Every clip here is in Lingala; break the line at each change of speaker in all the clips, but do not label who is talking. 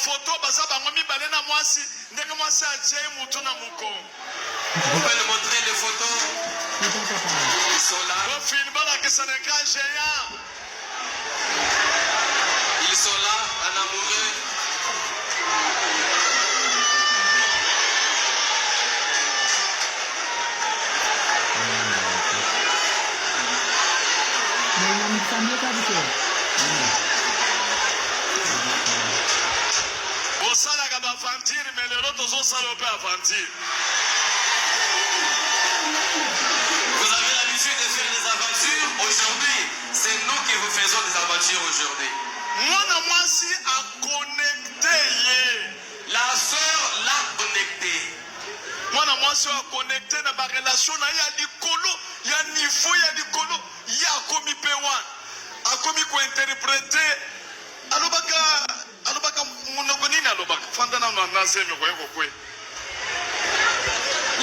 photo baza bango mibale na mwasi ndenge mwasi atie mutu na muko.
Vous pouvez nous montrer des photos? Ils sont là.
Le film balaki c'est un écran géant.
Ils sont là, en amoureux.
Osalaka ba aventure mais lelo tozosala pe aventure.
Vous avez l'habitude de faire des aventures. Aujourd'hui, c'est nous qui vous faisons des aventures aujourd'hui.
Mwana mwasi a connecté ye.
La sœur l'a connecté.
Mwana mwasi a connecté na ba relation na ya likolo, ya niveau ya likolo, ya komi pe wan. A komi ko interpréter. Alobaka monoko nini alobaka? Fanda na na semi ko yeko kwe.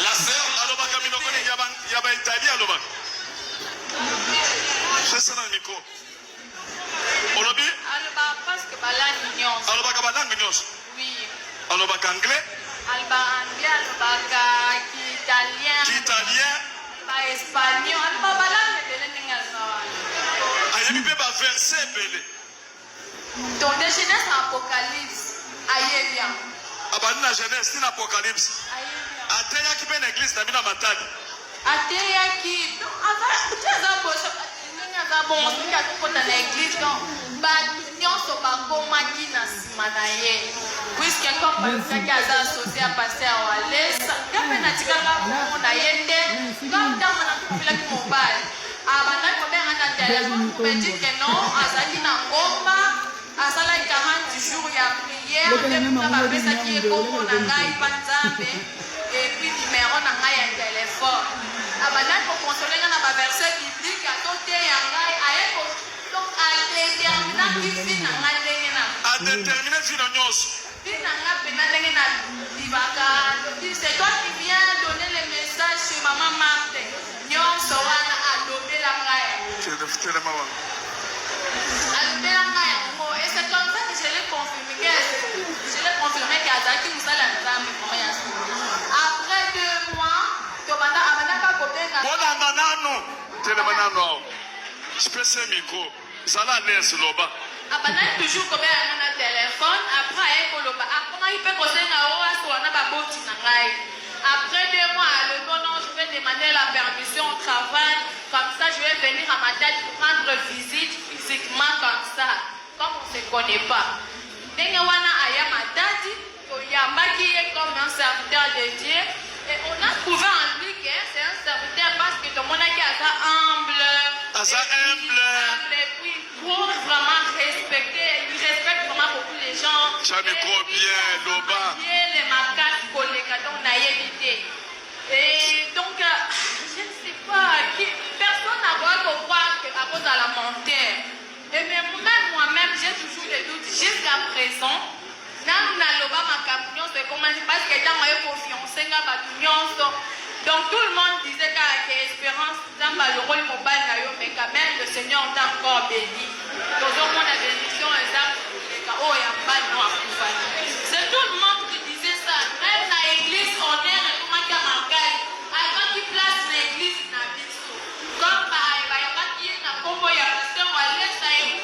La sœur
alobaka minoko ni ya ba Italie alobaka. C'est ça le micro. Olobi?
Alba parce que balangi nyonso.
Alobaka balangi nyonso.
Oui.
Alobaka anglais?
Alba anglais, alobaka italien.
Italien?
Ba espagnol, alba balangi bele ninga sawa.
Ayebi pe ba verset belé.
Dans des Genèse Apocalypse, ayebia.
Abani na Genèse ni Apocalypse.
Ayebia.
Ateya ki pe na église na bina matadi.
Ateya ki, ava boso, ninga za bon, ninga kota na église quand ba nyonso ba komaki na sima na ye. Puisque comme bazaki aza associé à pasteur Walesa, kape na tikaka mo na yende, comme dans na kufila ki mobile. Abana ko be ana téléphone pour me dire que non, azaki na ngomba. Asala 40 jours ya prière, depuis ba pesa ki ekomo na ngai panzambe et puis numéro na ngai ya téléphone. Abana ko consoler na ba verset biblique atote ya ngai ayeko donc a déterminer ki fi na ngai ndenge na.
A déterminer fi na nyonso.
Fi na ngai pe na ndenge na libaka. C'est toi qui viens donner le message chez maman Marthe. Nyonso wana adobé la ngai.
Tele mawa.
Adobé la ngai. Et c'est comme ça que je l'ai confirmé qu'Azaki Moussala Nzambe. Après 2 mois, Tobanda Amanaka Kobenga.
Bonanda nano. Tele manano. Spécial micro. Sala laisse loba.
Abana toujours Kobenga na téléphone. Après Ekoloba. Après il peut Kosenga Oa Soana Baboti Nangai. Après 2 mois, le non, je vais demander la permission au travail. Comme ça, je vais venir à ma tête pour rendre visite physiquement comme ça. Comme on ne se connaît pas. Dengewana aya matadi, Toyambaki est comme un serviteur de Dieu. Et on a trouvé en lui que c'est un serviteur parce que tout le monde a été humble.
Humble.
Et puis pour vraiment respecter, il respecte vraiment beaucoup les gens.
Jamais trop bien, Loba.
Les macaques, collègues, on a évité. Et donc, je ne sais pas, personne n'a voulu comprendre qu'à cause de la montée. Et même moi-même, j'ai toujours des doutes. Jusqu'à présent, parce que dans ma confiance, donc tout le monde disait qu'à Espérance, dans le rôle mobile, mais quand même, le Seigneur t'a encore béni. Donc, on a la bénédiction, c'est tout le monde qui disait ça. Même dans l'église, on est comment qu'il y a marqué. Avant qu'il place l'église, comme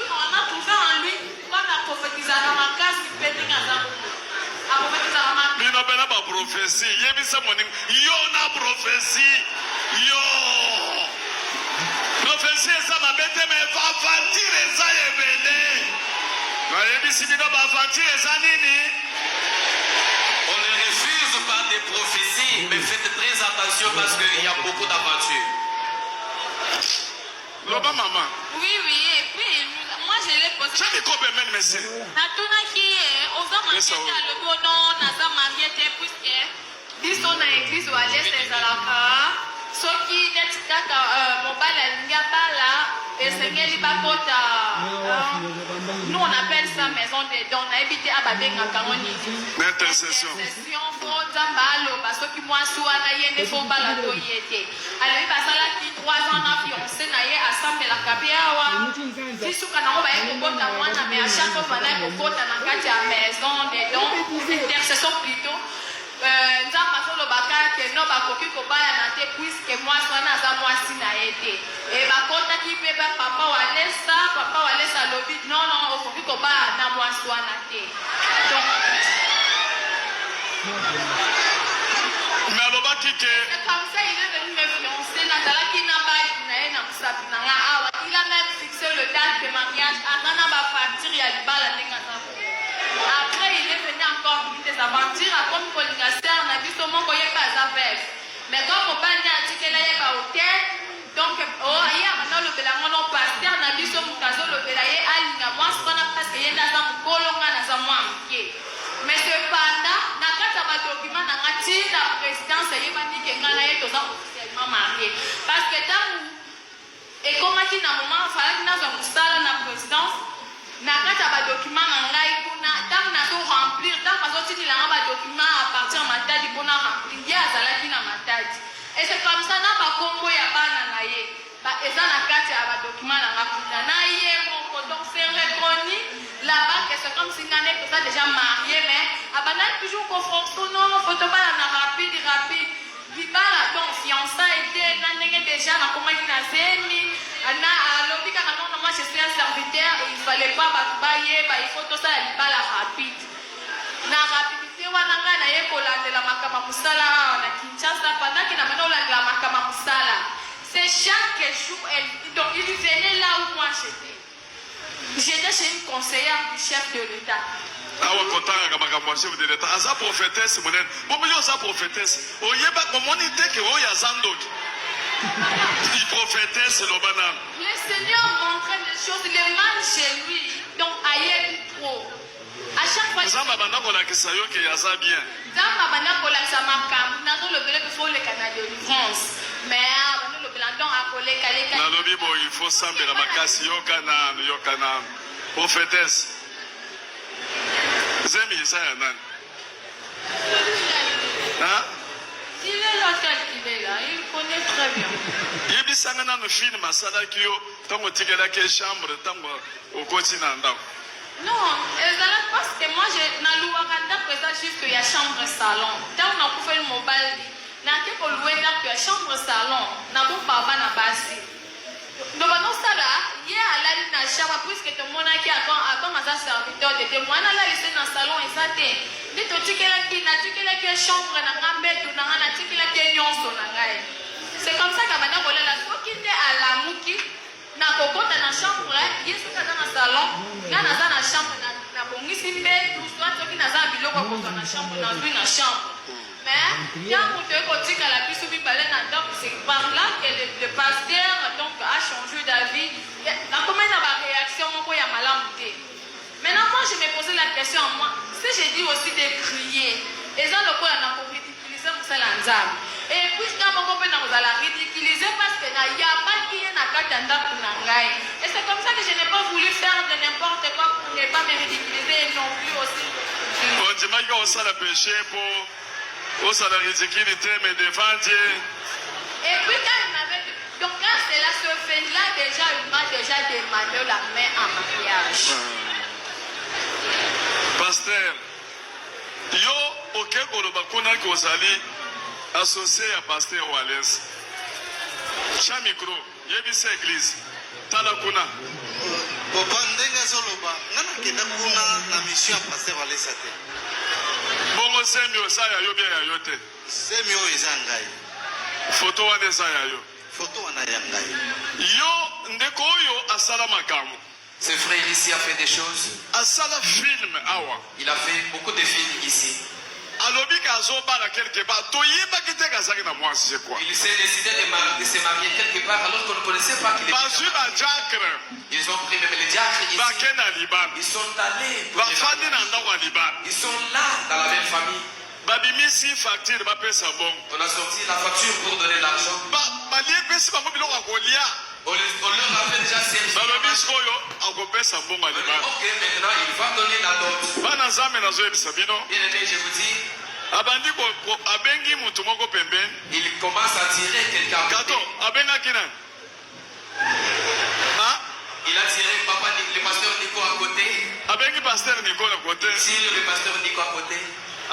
on a trouvé en lui comme la prophétisation dans ma case qui peut être
Bino bena ba prophétie. Yebisa moning. Yo na prophétie. Yo. Prophétie ça m'a bête mais va aventure ça yebele. Va yebisi bino ba aventure ça nini.
On ne refuse pas des prophéties, mais faites très attention parce qu'il y a beaucoup d'aventures.
Loba maman.
Oui, et puis moi je l'ai posé.
J'ai dit combien de messieurs?
Natuna qui est, on va marier le bonon, Naza marié, puisque ils sont dans l'église où aller les alaka. Ceux qui n'êtes pas mobile, il n'y a pas là. Et Seigneur, il va nous on appelle ça maison des dons. On a évité à Babenga Kamoni.
L'intercession.
Parce que moi, je suis faut pas la toyété. Alors, il va là qui 3 ans à fiancé, naïe à Sambe la Kabiawa. Si ce qu'on a envoyé pour moi, mais à chaque fois, on a pour la maison des bazolobaka ke no bakoki kobayana te puiske mwasi wana aza mwasi na ye te bakotaki mpe papa walesa alobi non okoki kobaya na mwasi wana te.
Mais alobaki ke
comme ça il est venu me fiancer nazalaki na baki na ye na mosapi na nga awa il a même fixé le date de mariage aza na bafacture ya libala ndenge aza. Après il est venu encore vivre des aventures akomi kolinga ser na biso moko ye mpe aza veve mais quand mobali atikela ye bahotel donc ye abanda olobela ngo no paster na biso moto azolobela ye alinga mwasi wana parceke ye nde aza mokolo nga naza mwa moke. Mais cependant, na kati ya badokima na nga ntina présidence eyebani ke nga na ye toza officiellement marié parce que ntango ekomaki na moment afalaki nazwa mosala na présidence na kati ya badokima na ngai kuna ntango nazo remplir ntango bazotitilanga badokima à partir ya matadi mpona remplir ye azalaki na matadi et c'est comme ça na bakombo ya bana na ye eza na kati ya badokima na nga kuna na ye moko donc c'est reconnu là-bas que c'est comme si on est déjà marié, mais abandonne toujours qu'on fonce non, faut te parler rapide. Vibala donc fiançailles était déjà na comment il a zemi, ana alobi kana non moi je suis un serviteur et il fallait pas bailler, il faut tout ça vibala rapide. Na rapidité wana nga na ye kolandela makama musala na Kinshasa pendant qu'il a maintenant la makama musala. C'est chaque jour donc il venait là où moi j'étais. J'étais chez une conseillère du chef de l'État.
awa kotanga makambo chef de l'État aza prophétesse monene bomo aza prophétesse oyeba komoni te ke oyo aza ndoki il prophétesse lobana.
Le Seigneur montrait des choses le mal chez lui donc ayebi trop à chaque fois
nzamba banda kolakisa yo ke aza bien
nzamba banda kolakisa makambo nazolobela ke fo leka na délivrance mais bandolobela donc akoleka
nalobi bo il faut sambela makasi yokana prophétesse zemi isa ya nani
il est là tel qu'il est là il connaît très bien
yebisanga nano film asalaki yo ntango otikelaki chambre ntango okoti na ndako.
Non, parce que moi, nalouaka ndako eza juste ya chambre salon ntango nakufeli mobali nake kolue ndako ya chambre salon nabopa bana basi donc banosala ye alali na chambre puisque tomonaki akan aza serviteur de témoin analalise na salon eza te nde natikelaki chambre na nga mbetu na nga natikelaki nyonso na ngai. C'est comme ça kabanda kolela soki nde alamuki nakokota na chambre ye soki aza na salon nga naza na chambre nabongisi mbetu soit soki naza biloko akozwa na chambre nazwi na chambre mais ntango toyei kotikala biso mibale na ndako c'est par là que le pasteur donc a changé d'avis nakomai na baréaction moko ya malamu te. Maintenant moi je me posais la question à moi si j'ai dit aussi de crier eza lokola na koridiculize mosala nzambe et puisque moko mpe na kozala ridiculize parce que nayambaki ye na kati ya ndako na ngai et c'est comme ça que je n'ai pas voulu faire de n'importe quoi pour ne pas me ridiculiser et non plus aussi
ondimaki osala péché po osala ridiculité mais devant Dieu.
Et puis quand il m'avait donc quand cela se fait là déjà il m'a déjà demandé la main en mariage.
Pasteur yo oke koloba kuna kozali associé à pasteur Wallace cha micro yebisa église tala kuna
papa ndenge azoloba nga nakenda kuna na mission ya pasteur Wallace te
bongo sembi osa ya yo bia ya yo te
sembi oyo eza ngai
foto wana eza ya yo
foto wana ya ngai
yo ndeko oyo asala makambo.
Ce frère ici a fait des choses.
Asala film awa.
Il a fait beaucoup de films ici.
Alobi kazo bara quelque part. Toyeba kite kazaki na mwasi c'est quoi?
Il s'est décidé de se marier quelque part alors qu'on ne connaissait pas qu'il était.
Basu ba diacre.
Ils ont pris même les diacres ici.
Bakena Liban.
Ils sont allés.
Bafandi na ndako Liban.
Ils sont là dans la même famille.
Babimisi facture ba pesa bon.
On a sorti la facture pour donner l'argent.
Ba lié pesa ba biloko akolia.
On leur a fait déjà servi.
Ok,
maintenant il va donner la dot. Bien aimé, je vous dis. Il commence à tirer quelqu'un. Il a tiré papa, le pasteur Nico à côté.
Abengi pasteur Nico à côté.
Il tire le pasteur Nico à côté.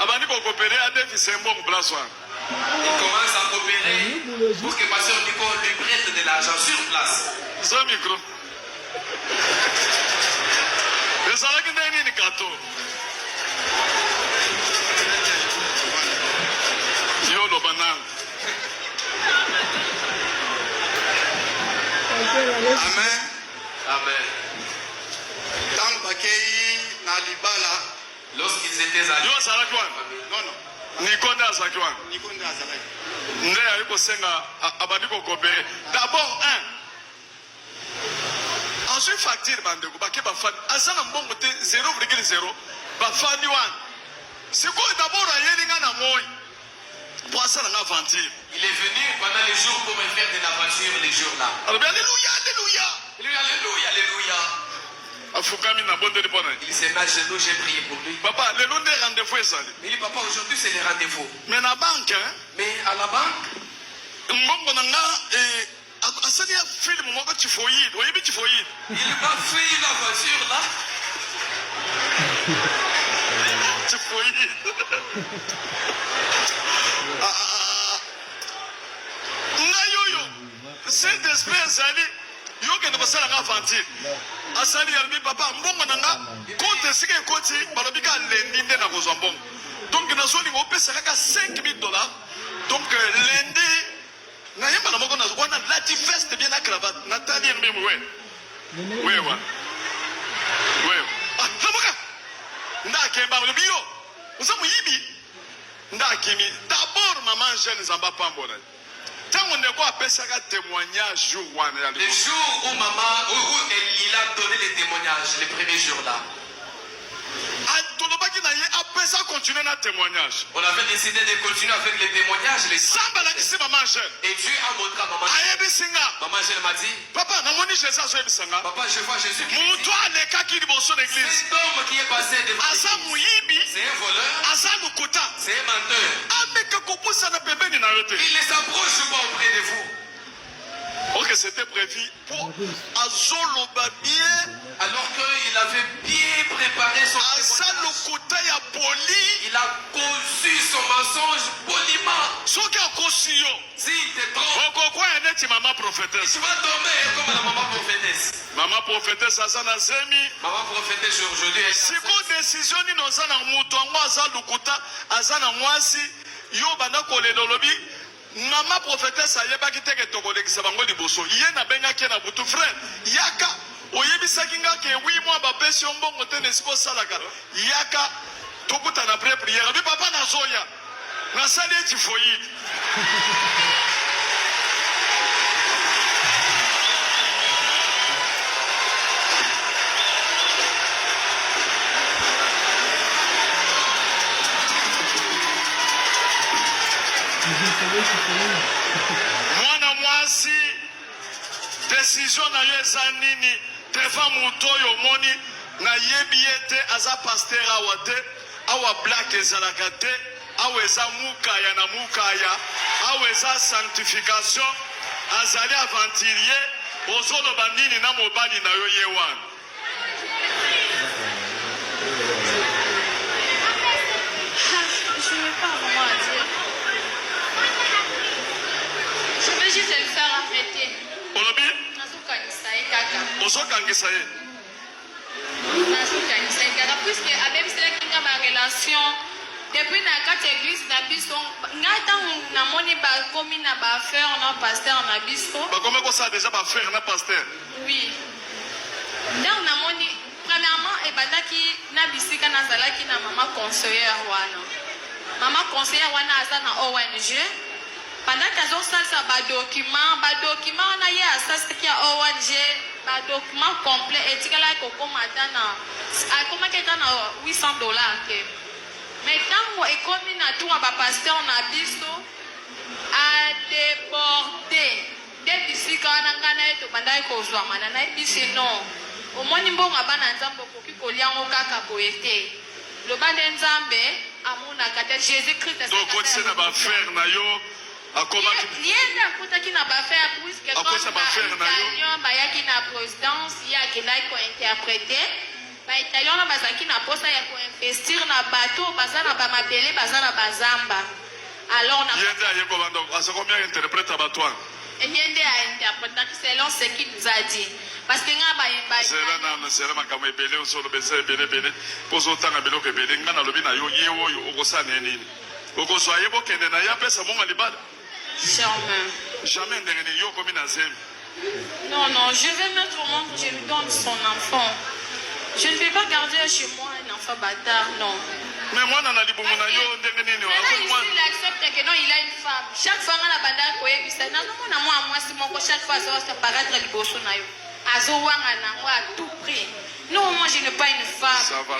abandi kokopere adefi sembo place wana.
Il commence à coopérer pour que Pasteur Nico lui prête de l'argent sur place.
Zo micro. Ezalaki ndenge nini kato? Yo loba nangu.
Amen.
Amen.
Tant bakei na libala.
Lorsqu'ils étaient à
Yo azalaki wana?
Non, non.
Niko nde azalaki wana?
Niko nde azalaki.
Nde ayi kosenga abandi kokopere. D'abord, ensuite facture bandeko bake bafandi aza na mbongo te 0,0 bafandi wana sikoyo d'abord ayeli nga na moi po asala nga aventure.
Il est venu pendant les jours pour me faire de l'aventure les jours-là.
alobi alléluia alléluia
Alléluia, alléluia, alléluia.
afukami na bondeli mpo na ye.
Il s'est mis à genoux, j'ai prié pour lui.
papa lelo nde rendez-vous ezali
Il dit, papa, aujourd'hui c'est les rendez-vous.
mais na banke
Mais à la banque,
mbongo na nga asali ya filme moko tifoyide oyebi tifoyide
il m'a fait la voiture là.
tifoyide ngai oyo saint esprit ezali yokende kosala nga aventure asali yalobi papa mbongo na nga konte esika ekoti balobi ka lendi nde na kozwa mbongo donc nazolinga opesa kaka 5000 $. donc lendi nayemba na moko wana lati veste bien na cravate natali ye mbimu wewa lamuka ndakemba lobi yo oza moyibi ndakemi d'abord mama jeune nzambe apambola ntango ndeko apesaka témoignage jour wana ya
Le jour où maman, où il a donné les témoignages, les premiers jours là.
tolobaki na ye apesa continue na témoignage
On avait décidé de continuer avec les témoignages.
samba alakisi mama jeune
Et Dieu a montré à maman.
ayebisi nga
Maman Gilles m'a dit,
papa namoni jésus azoyebisa nga
papa, je vois Jésus.
moto alekaki liboso na église
Cet homme qui est passé devant
aza
l'église,
moyibi
c'est un voleur,
aza lokuta
c'est un menteur.
ameka kopusana pembeni na yo te
Il ne s'approche pas auprès de vous.
ok c'était prévu po azoloba bien
Alors qu'il avait bien préparé son
aza
témoignage.
lokuta ya poli
Il a conçu son mensonge poliment.
soki akosi yo
S'il te trompe,
okokwaya neti mama prophétesse
tu vas tomber comme la maman prophétesse.
mama prophétesse aza na zemi
Maman prophétesse aujourd'hui est
siko décision nini oza na moto yango aza lokuta aza na mwasi yo banda kolela olobi mama prophétesse ayebaki teke tokolekisa bango liboso ye nabengaki ye na butu frère yaka oyebisaki nga ke wi mwa bapesi yo mbongo te na esika osalaka yaka tokutana pre priere abi papa nazoya nasali eti foyide mwana mwasi décision na yo eza nini devant moto oyo omoni nayebi ye te aza paster awa te awa blak ezalaka te awa eza mukaya na mukaya awa eza sanctification azali aventurier ozoloba nini na mobali na yo ye wana
Je ne veux pas vraiment dire. Je veux juste le faire arrêter.
olobi
Nazokanisa ye kaka.
ozokangisa ye
Nazokanisa ye kaka. Puisque abebiselaki nga barelation depuis na kati ya église na biso ngai ntango namoni bakomi na baaffaire na paster na biso
bakomi kosala deja bafrère na paster
oui ntango namoni premièrement ebandaki na bisika nazalaki na mama conseillère wana mama conseillère wana aza na ONG pendant azosalisa badocument wana ye asalisaki ya ONG badocument complet etikalaki kokoma ata na akomaki ata na $800 ke mais ntango ekomi na tour ya bapaster na biso adeborde nde bisika wana ngai na ye tobandaki kozwamana nayebisi non omoni mbongo ya bana nzambe okoki kolia yango kaka boye te loba nde nzambe amonaka te jésus christ
dokotise na bafrère na yo akomaki
ye nde akutaki na bafere puiske
Akosa bafere na yo.
italien bayaki na présidence ye akendaki kointerprete Italien na bazaki na posa ya investir na bateau, baza na ba mabele, baza na bazamba. Alors na
Yende ayeko bando, asa combien interprète abattoir?
Yende a interprété selon ce qu'il nous a dit. Parce que nga ba
sera makambo ebele osolo besa ebele kozotanga biloko ebele nga nalobi na yo ye oyo okosana nini okozwa ye bokende na ye apesa bongo libala jamais ndenge nini yo okomi na zemi.
Non, je vais mettre au monde, je lui donne son enfant. Je ne vais pas garder chez moi un enfant bâtard, non.
Mais moi, na libumu na yo ndenge nini
il accepte que non, il a une femme. Chaque fois que la banda koyebisa na moi si mon chaque fois ça paraître liboso na yo. Azowanga na moi à tout prix. Non, moi je n'ai pas une femme.
Ça va.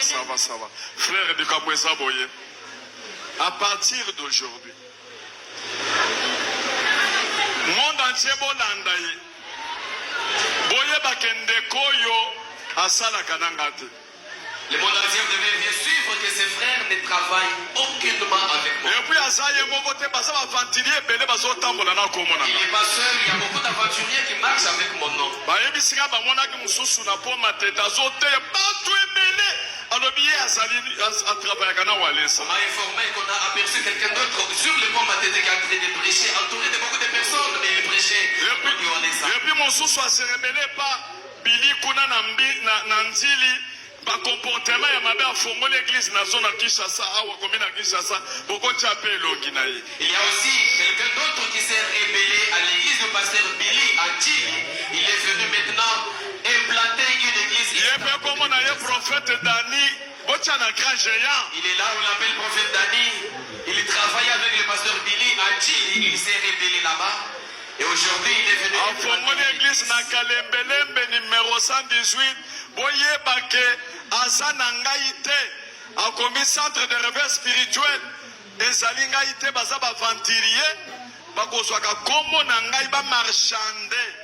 Frère de Kabweza Boye, à partir d'aujourd'hui, monde entier bolanda ye. Boye bakende koyo asala kanangate.
Le monde entier devait bien suivre que ses frères ne travaillent aucunement avec moi.
Et puis, il est pas seul, il y a
beaucoup d'aventuriers qui marchent avec mon nom.
On m'a
informé qu'on a aperçu quelqu'un d'autre sur le pont Matete qui a en train de prêcher, entouré de beaucoup de personnes, mais il prêchait.
Et puis, mon sous se rebellé pas. Billy Kuna Nandili. Ba comportement ya mabe afongo l'église na zone à Kinshasa awa commune à Kinshasa boko chapé longi na ye.
Il y a aussi quelqu'un d'autre qui s'est rébellé à l'église du pasteur Billy à Djili. Il est venu maintenant implanter une église.
Il est fait comme on a un prophète Dani, bocha na grand géant.
Il est là où on l'appelle prophète Dani. Il travaille avec le pasteur Billy à Djili. Il s'est rébellé là-bas. Et aujourd'hui, il est venu
afongo l'église na Kalembelembe numéro 118. Boye bake azana ngaite a commis centre de réveil spirituel ezali ngaite baza ba ventilier bakozwaka kombo na ngai ba marchander.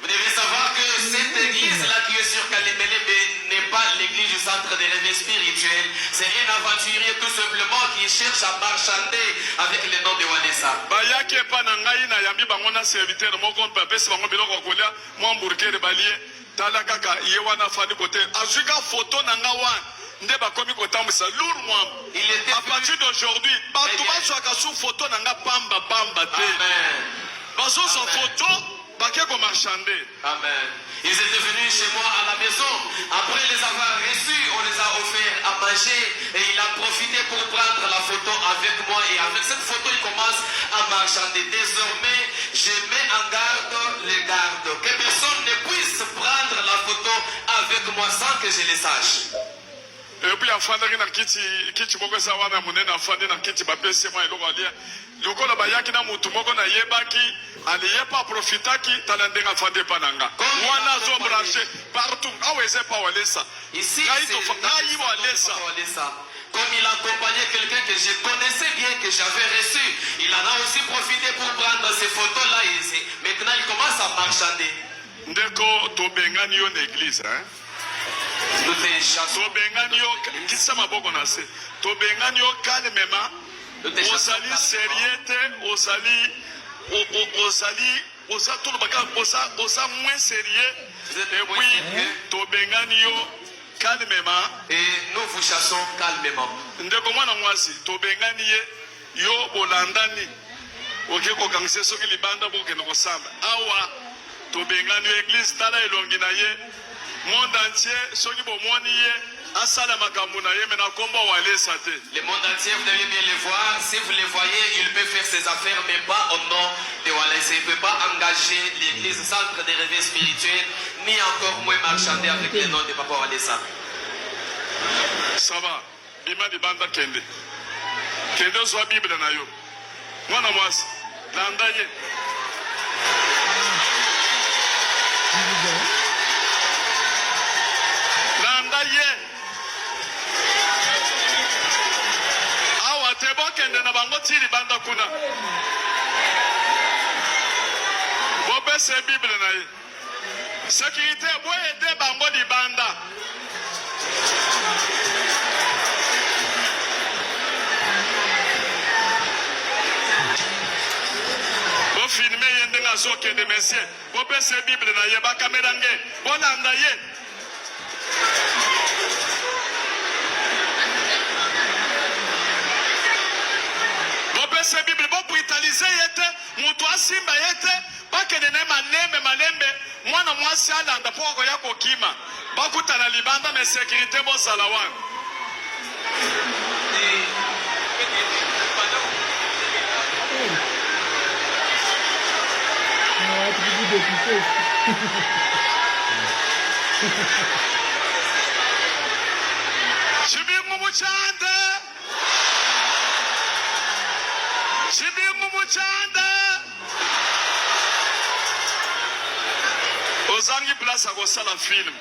Vous devez savoir que cette église-là qui est sur Kalembelembe n'est pas l'église du centre de réveil spirituel. C'est un aventurier tout simplement qui cherche à marchander avec le nom de Wanessa.
Bayake pa na ngai na yambi bango na serviteur moko mpapesi bango biloko kolia mwa mburkere balie tala kaka ye wana fadi kote azuka photo na nga wana nde bakomi kotambisa lourd moi. À partir d'aujourd'hui bato bazwaka su photo na nga pamba te bazo sa photo bakeko marchander.
Amen. Ils étaient venus chez moi à la maison. Après les avoir reçus, on les a offert à manger. Et il a profité pour prendre la photo avec moi. Et avec cette photo, il commence à marchander. Désormais, je mets en garde les gardes. Que personne ne puisse prendre la photo avec moi sans que je le sache.
Et puis, afandaki na kiti moko eza wana monene afandi na kiti bapesi mwa eloko alia lokola bayaki na mutu moko nayebaki aliyepa aprofitaki tala ndenge afandi epa na nga wana azobranche partout awa eza epa walesa ngai walesa.
Comme il accompagnait quelqu'un que je connaissais bien, que j'avais reçu, il en a aussi profité pour prendre ces photos-là ici. Maintenant, il commence à marchander.
Ndeko tobengani yo na église, hein? Tobengani yo kisa maboko na se. Tobengani yo calmement. Osali sérieux, osali moins sérieux. Et puis tobengani yo calmement.
Et nous vous chassons calmement.
Ndeko mwana mwasi tobengani ye yo bolandani. Oke kokangise soki libanda bokende kosamba. Awa tobengani yo église tala elongi na ye. Monde entier soki bomoni ye asala makambo na ye mena komba walesa te.
Le monde entier, vous devez bien le voir. Si vous le voyez, il peut faire ses affaires, mais pas au nom de Walesa. Il ne peut pas engager l'église centre de réveil spirituel, ni encore moins marchander avec le nom de Papa Walesa.
Ça va. Bima di banda kende. Kende zwa Bible na yo. Mwana mwasi. Landa ye. Landa ye. Awa tebo kende na bango tiri banda kuna. Bobe se Bible na ye. Sécurité boye de bango di banda. Bo filme yende na soke de monsieur. Bobe se Bible na ye ba kamera nge. Bolanda ye. bopesa bible bobritalize ye te moto asimba ye te bakende na malembe mwana mwasi alanda mpo akoya kokima bakutana libanda na sécurité bozala wana Chibingu muchande ozangi place akosala film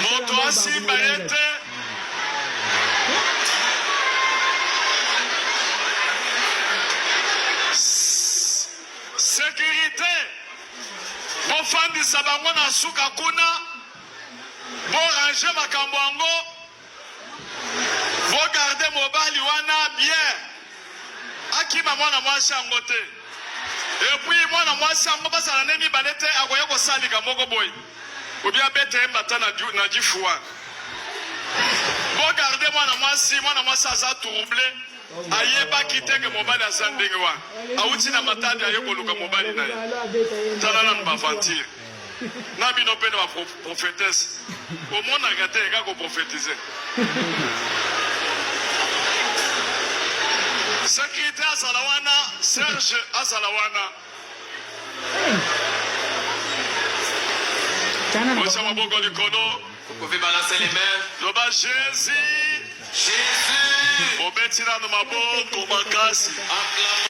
moto asimba ye te sécurité bofandisa bango na suka kuna borange makambo yango bogarde mobali wana bien akima mwana mwasi yango te epuis mwana mwasi yango bazala ne mibale te akoya kosalika moko boye obia bete mbata na jifuwa bogarde mwana mwasi aza trouble ayebaki teke mobali aza ndenge wana awuti na matadi aye koluka mobali na ye tala nanu bavantire na bino mpe na baprofetese omonaka te eka koprofetize sécurité azala wana Serge azala wana osa maboko likolo
Vous pouvez balancer les mains.
loba Jésus
Jésus,
obeti nanu maboko makasi
acclamons